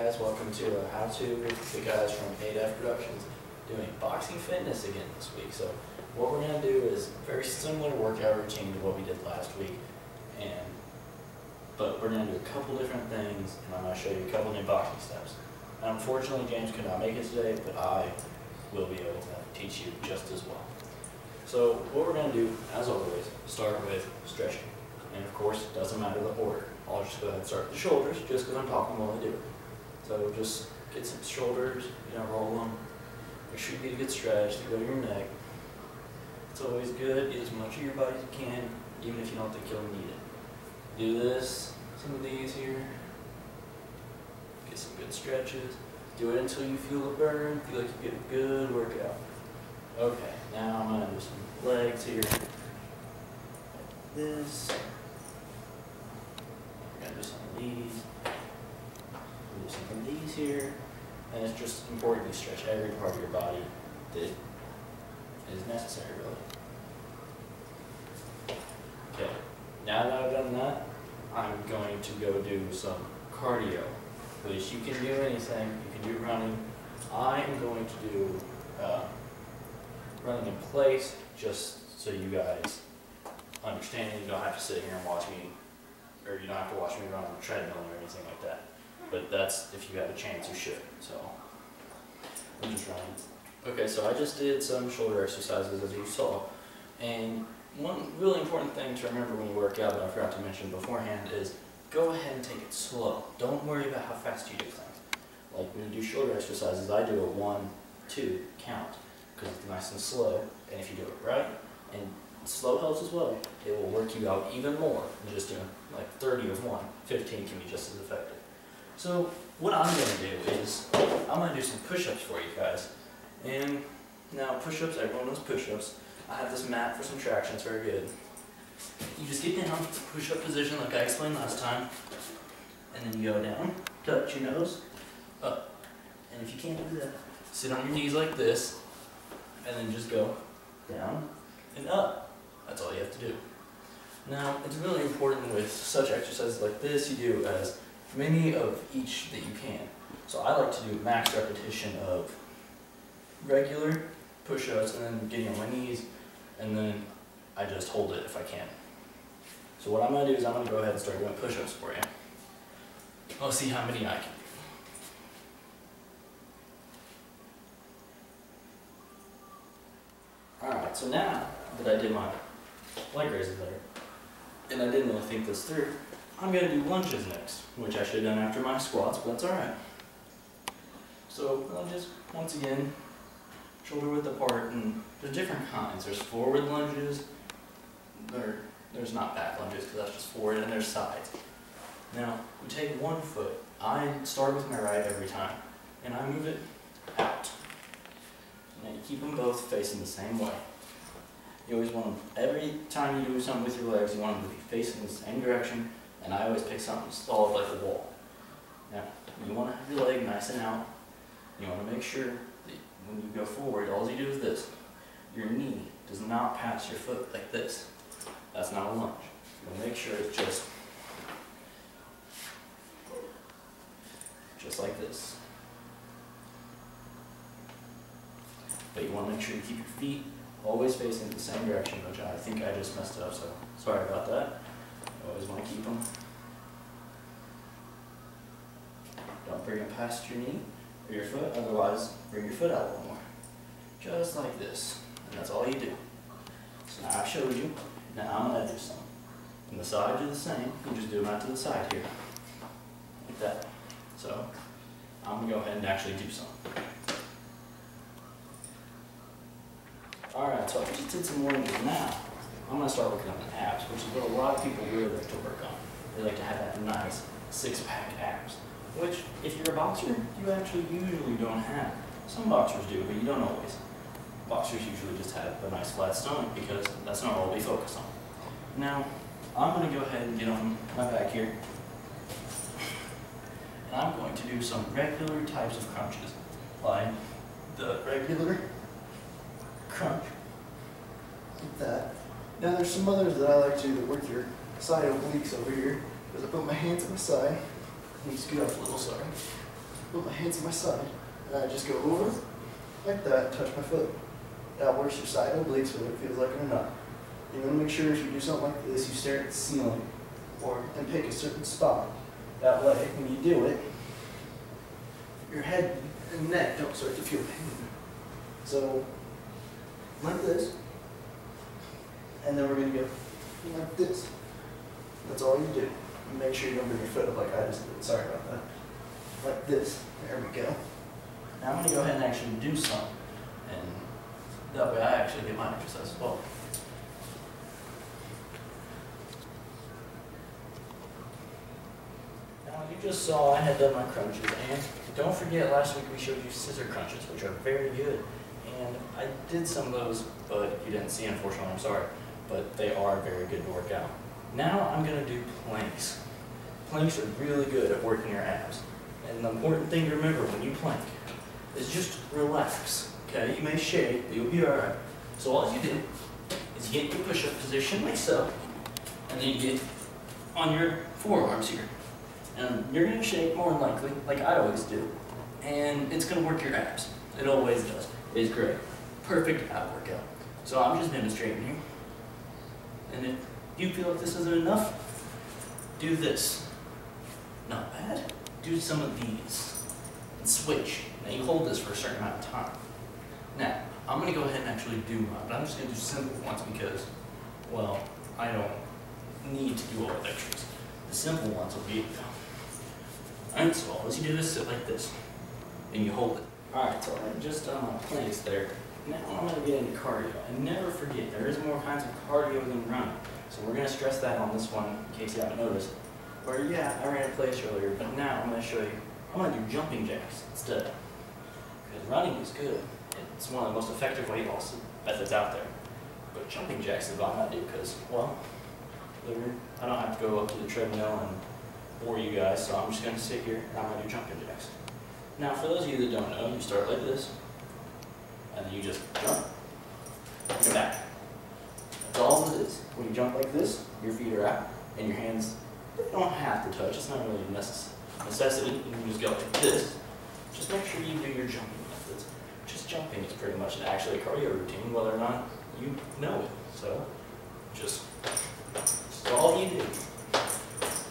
guys, welcome to how-to with the guys from 8F Productions doing boxing fitness again this week. So what we're going to do is a very similar workout routine to what we did last week, but we're going to do a couple different things, and I'm going to show you a couple new boxing steps. Now, unfortunately, James could not make it today, but I will be able to teach you just as well. So what we're going to do, as always, start with stretching. And of course, it doesn't matter the order. I'll just go ahead and start with the shoulders, just because I'm talking while I do it. So just get some shoulders, roll them. Make sure you get a good stretch to go to your neck. It's always good, get as much of your body as you can, even if you don't think you'll need it. Do this, some of these here. Get some good stretches. Do it until you feel a burn, feel like you get a good workout. Okay, now I'm going to do some legs here. Like this. I'm going to do some of these. Do some of these here. And it's just important to stretch every part of your body that is necessary, really. Okay, now that I've done that, I'm going to go do some cardio, which you can do anything. You can do running. I am going to do running in place, just so you guys understand. You don't have to sit here and watch me, or you don't have to watch me run on a treadmill or anything like that. But that's, if you have a chance, you should. So I'm just running. Okay, so I just did some shoulder exercises, as you saw. And one really important thing to remember when you work out that I forgot to mention beforehand is go ahead and take it slow. Don't worry about how fast you do things. Like when you do shoulder exercises, I do a 1-2 count because it's nice and slow. And if you do it right, and slow helps as well, it will work you out even more than just doing like 30 of one. 15 can be just as effective. So what I'm going to do is I'm going to do some push-ups for you guys. And now push-ups, everyone knows push-ups. I have this mat for some traction, it's very good. You just get down, push-up position like I explained last time. And then you go down, touch your nose, up. And if you can't do that, sit on your knees like this, and then just go down and up. That's all you have to do. Now, it's really important with such exercises like this, you do as many of each that you can. So I like to do max repetition of regular push-ups and then getting on my knees, and then I just hold it if I can. So what I'm going to do is I'm going to go ahead and start doing push-ups for you. I'll see how many I can do. Alright, so now that I did my leg raises there, and I didn't really think this through, I'm going to do lunges next, which I should have done after my squats, but that's alright. So lunges, once again, shoulder width apart, and there's different kinds. There's forward lunges, there's not back lunges because that's just forward, and there's sides. Now, we take one foot. I start with my right every time, and I move it out. And you keep them both facing the same way. You always want them, every time you do something with your legs, you want them to be facing the same direction, and I always pick something solid like a wall. Now, you want to have your leg nice and out. You want to make sure that when you go forward, all you do is this. Your knee does not pass your foot like this. That's not a lunge. You want to make sure it's just like this. But you want to make sure you keep your feet always facing the same direction, which I think I just messed up, so sorry about that. You always want to keep them. Don't bring them past your knee or your foot, otherwise bring your foot out a little more. Just like this, and that's all you do. So now I showed you, now I'm going to do some. And the sides are the same, you just do them out to the side here, like that. So I'm going to go ahead and actually do some. Alright, so I just did some lunges. Now I'm going to start working on the abs, which is what a lot of people really like to work on. They like to have that nice six-pack abs, which if you're a boxer, you actually usually don't have. Some boxers do, but you don't always. Boxers usually just have a nice flat stomach because that's not all we focus on. Now, I'm going to go ahead and get on my back here, and I'm going to do some regular types of crunches, like the regular crunch, like that. Now there's some others that I like to work your side obliques over here, because I put my hands on the side. Let me scoot up a little, sorry. put my hands on my side, and I just go over like that, touch my foot. That works your side obliques, whether it feels like it or not. You want to make sure if you do something like this, you stare at the ceiling and pick a certain spot. That way, when you do it, your head and neck don't start to feel pain. So, like this, and then we're going to go like this. That's all you do. You make sure you don't bring your foot up like I just did. Sorry about that. Like this. There we go. Now I'm going to go ahead and actually do some, and that way I actually get my exercise as well. Now you just saw I had done my crunches, and don't forget last week we showed you scissor crunches, which are very good. And I did some of those, but you didn't see, unfortunately, I'm sorry. But they are very good to work out. Now I'm going to do planks. Planks are really good at working your abs. And the important thing to remember when you plank is just relax. Okay, you may shake, but you'll be alright. So all you do is get in your push-up position like so, and then you get on your forearms here. And you're going to shake more than likely, like I always do. And it's going to work your abs. It always does. It's great. Perfect ab workout. So I'm just demonstrating here. And if you feel like this isn't enough, do this. Not bad. Do some of these. And switch. Now you hold this for a certain amount of time. Now, I'm going to go ahead and actually do mine, but I'm just going to do simple ones because, well, I don't need to do all the extras. The simple ones will be, alright, so all you do is sit like this, and you hold it. Alright, so I just done my planks there. Now I'm going to get into cardio. And never forget, there is more kinds of cardio than running. So we're going to stress that on this one, in case you haven't noticed. Where, yeah, I ran a place earlier, but now I'm going to show you, I'm going to do jumping jacks instead. Because running is good. It's one of the most effective weight loss methods out there. But jumping jacks is what I'm going to do because, well, I don't have to go up to the treadmill and bore you guys, so I'm just going to sit here and I'm going to do jumping jacks. Now, for those of you that don't know, you start like this, and then you just jump, and go back. That's all it is. When you jump like this, your feet are out, and your hands, they don't have to touch. It's not really a necessity. You can just go like this. Just make sure you do your jumping methods. Just jumping is pretty much actually a cardio routine, whether or not you know it. So, just all you do.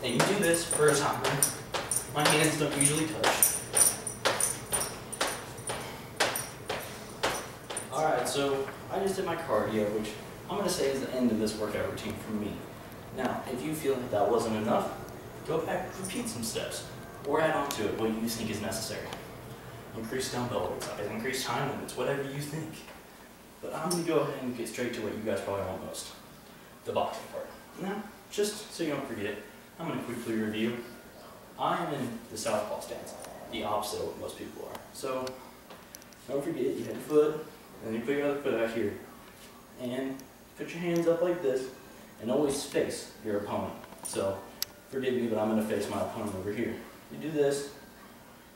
And you do this for a time. My hands don't usually touch. Alright, so I just did my cardio, which I'm going to say is the end of this workout routine for me. Now, if you feel like that wasn't enough, go back, repeat some steps, or add on to it what you think is necessary. Increase dumbbell weight size, increase time limits, whatever you think. But I'm going to go ahead and get straight to what you guys probably want most, the boxing part. Now, just so you don't forget, I'm going to quickly review. I am in the southpaw stance, the opposite of what most people are. So, don't forget, you have your foot, and then you put your other foot out here. And put your hands up like this, and always face your opponent. So, forgive me, but I'm going to face my opponent over here. You do this,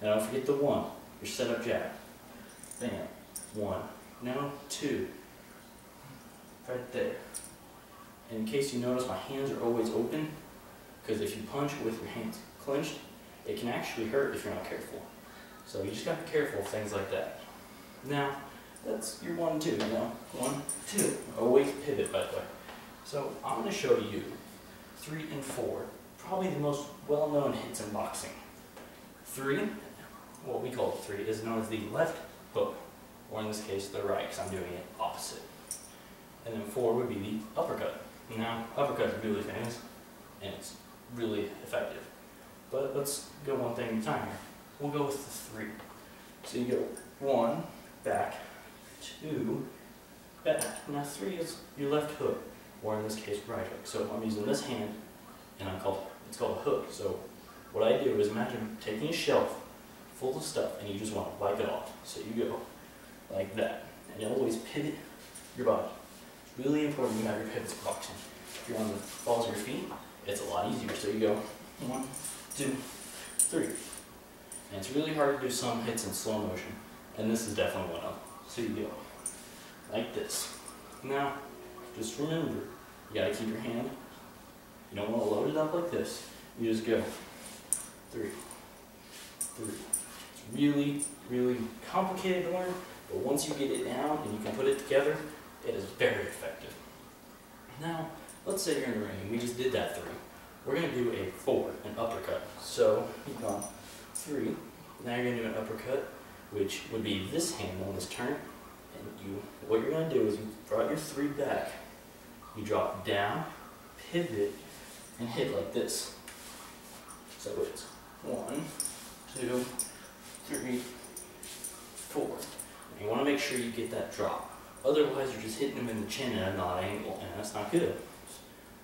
and don't forget the one, your setup jab. Bam, one, now two, right there. And in case you notice, my hands are always open, because if you punch with your hands clenched, it can actually hurt if you're not careful. So you just got to be careful of things like that. Now, that's your 1, 2, you know, 1, 2. Always pivot, by the way. So I'm going to show you 3 and 4, probably the most well-known hits in boxing. 3, what we call 3, is known as the left hook, or in this case, the right, because I'm doing it opposite. And then 4 would be the uppercut. Now, uppercut is really famous, and it's really effective. But let's go one thing at a time here. We'll go with the 3. So you go 1, back, 2, back. Now 3 is your left hook, or in this case, right hook. So I'm using this hand, and it's called a hook. So what I do is imagine taking a shelf full of stuff, and you just want to wipe it off. So you go like that, and you always pivot your body. It's really important you have your pivots in boxing. If you're on the balls of your feet, it's a lot easier. So you go 1, 2, 3. And it's really hard to do some hits in slow motion, and this is definitely one of them. So you go like this. Now, just remember, you gotta keep your hand, you don't want to load it up like this. You just go 3, 3. It's really, really complicated to learn, but once you get it down and you can put it together, it is very effective. Now, let's say you're in the ring and we just did that 3. We're going to do a 4, an uppercut. So, you've gone 3. Now you're going to do an uppercut, which would be this hand on this turn. And what you're going to do is you brought your 3 back. You drop down, pivot, and hit like this. So it's 1, 2, 3, 4. And you want to make sure you get that drop. Otherwise, you're just hitting them in the chin at an odd angle, and that's not good.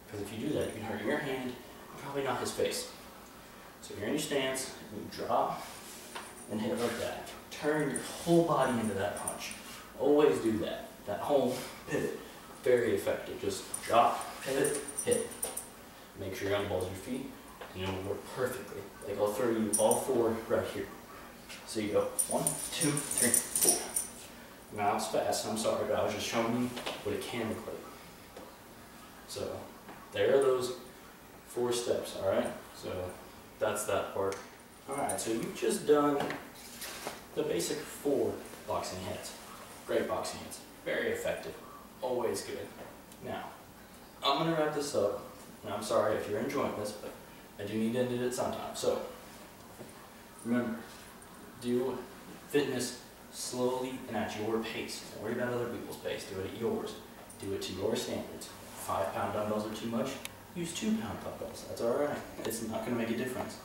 Because if you do that, you can hurt your hand, and probably not his face. So you're in your stance, you drop, and hit like that. Turn your whole body into that punch. Always do that. That whole pivot. Very effective. Just drop, pivot, hit. Make sure you're on the balls of your feet, and it'll work perfectly. Like I'll throw you all 4 right here. So you go 1, 2, 3, 4. Now it's fast, I'm sorry, but I was just showing you what it can look like. So there are those 4 steps, alright? So that's that part. Alright, so you've just done the basic 4 boxing hits. Great boxing hits. Very effective. Always good. Now, I'm going to wrap this up. And I'm sorry if you're enjoying this, but I do need to end it sometime. So, remember, do fitness slowly and at your pace. Don't worry about other people's pace. Do it at yours. Do it to your standards. 5-pound dumbbells are too much. Use 2-pound dumbbells. That's alright. It's not going to make a difference.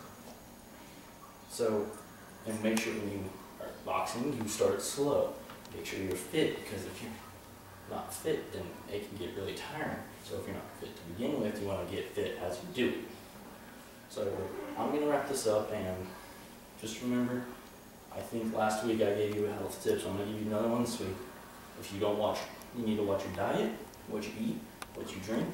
So, and make sure when you are boxing, you start slow. Make sure you're fit, because if you're not fit, then it can get really tiring. So if you're not fit to begin with, you want to get fit as you do. So I'm going to wrap this up, and just remember, I think last week I gave you a health tip, so I'm going to give you another one this week. If you don't watch, you need to watch your diet, what you eat, what you drink,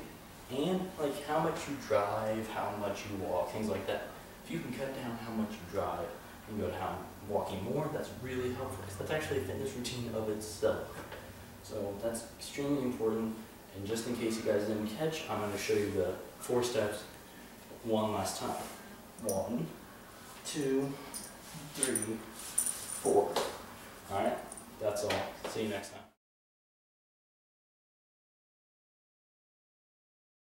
and like how much you drive, how much you walk, things like that. If you can cut down how much you drive and go to how walking more, that's really helpful, because that's actually a fitness routine of itself. So that's extremely important, and just in case you guys didn't catch, I'm going to show you the 4 steps one last time. 1, 2, 3, 4. Alright, that's all. See you next time.